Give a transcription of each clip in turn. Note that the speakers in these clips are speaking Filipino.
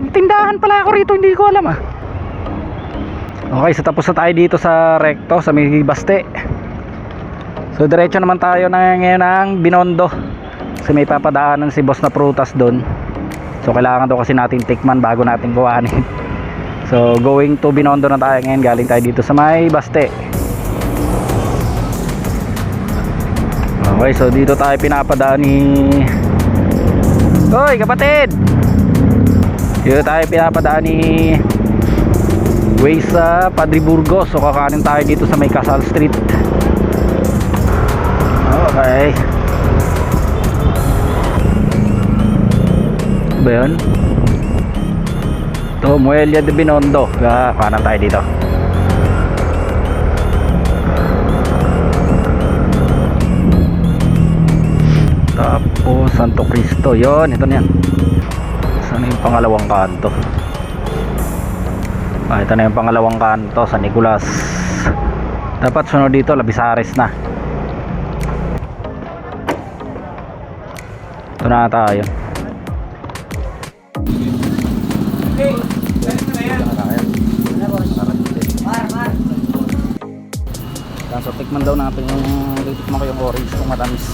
tindahan pala ako rito, hindi ko alam ah. Okay, so tapos na tayo dito sa Recto, sa may Baste. So diretso naman tayo ngayon ng Binondo. Kasi may papadaanan si boss na prutas doon. So kailangan daw kasi natin tikman bago natin kuhanin. So going to Binondo na tayo ngayon. Galing tayo dito sa may Baste. Okay, so dito tayo pinapadaan ni... Hoy kapatid! Dito tayo pinapadaan ni way sa Padre Burgos. So kakanin tayo dito sa may Casal Street. Okay. Ito ba yun? Ito, Muelia de Binondo. Kanan tayo dito. Tapos Santo Cristo. Yun, ito na yan. Saan yung pangalawang kanto? Ito na yung pangalawang kanto sa Nicolas. Dapat sunod dito Labisares na. Ito na tayo. So tikman daw natin yung titikman ko yung orange kung matamis.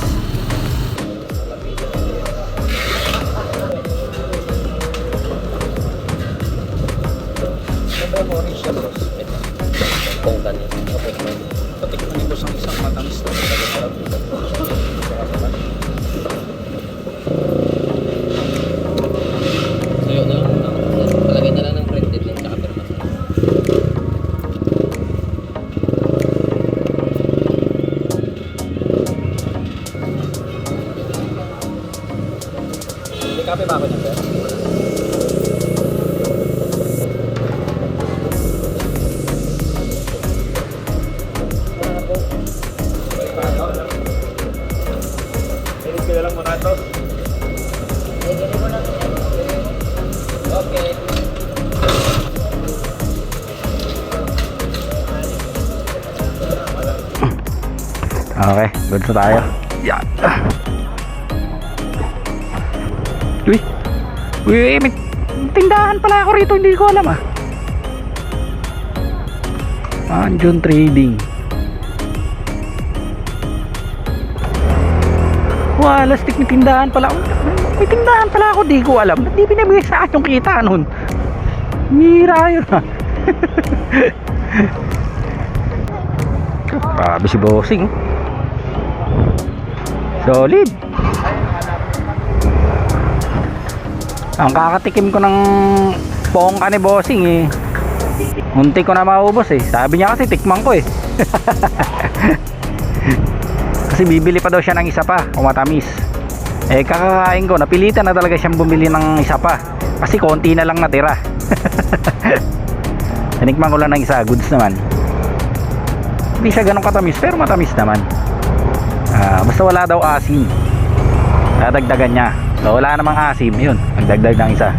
Orange siya bros. Kung ganyan. Okay. Patikman nito sa isang matamis na. So yun na. Palagay na lang ng printed link tsaka perma. May kape ba ako niyan sir? Okay. Okay, good na tayo. Yan. Uy, may tindahan pala ako rito, hindi ko alam ah. Anjon Trading. Wala, stick, may tindahan pala. May tindahan pala ako, di ko alam. Ba't di pinabigay sa akin yung kita nun? Mira yun ha. Grabe si bossing. Solid. Ang kakatikim ko ng pongka ni bossing eh. Munti ko na maubos eh. Sabi niya kasi tikman ko eh. Kasi bibili pa daw siya ng isa pa kung matamis. Eh kakakain ko, napilitan na talaga siyang bumili ng isa pa kasi konti na lang natira. Tinikman ko lang ng isa, goods naman. Hindi siya ganun katamis pero matamis naman. Basta wala daw asim, dadagdagan niya. So wala namang asim, yun, nagdagdag ng isa.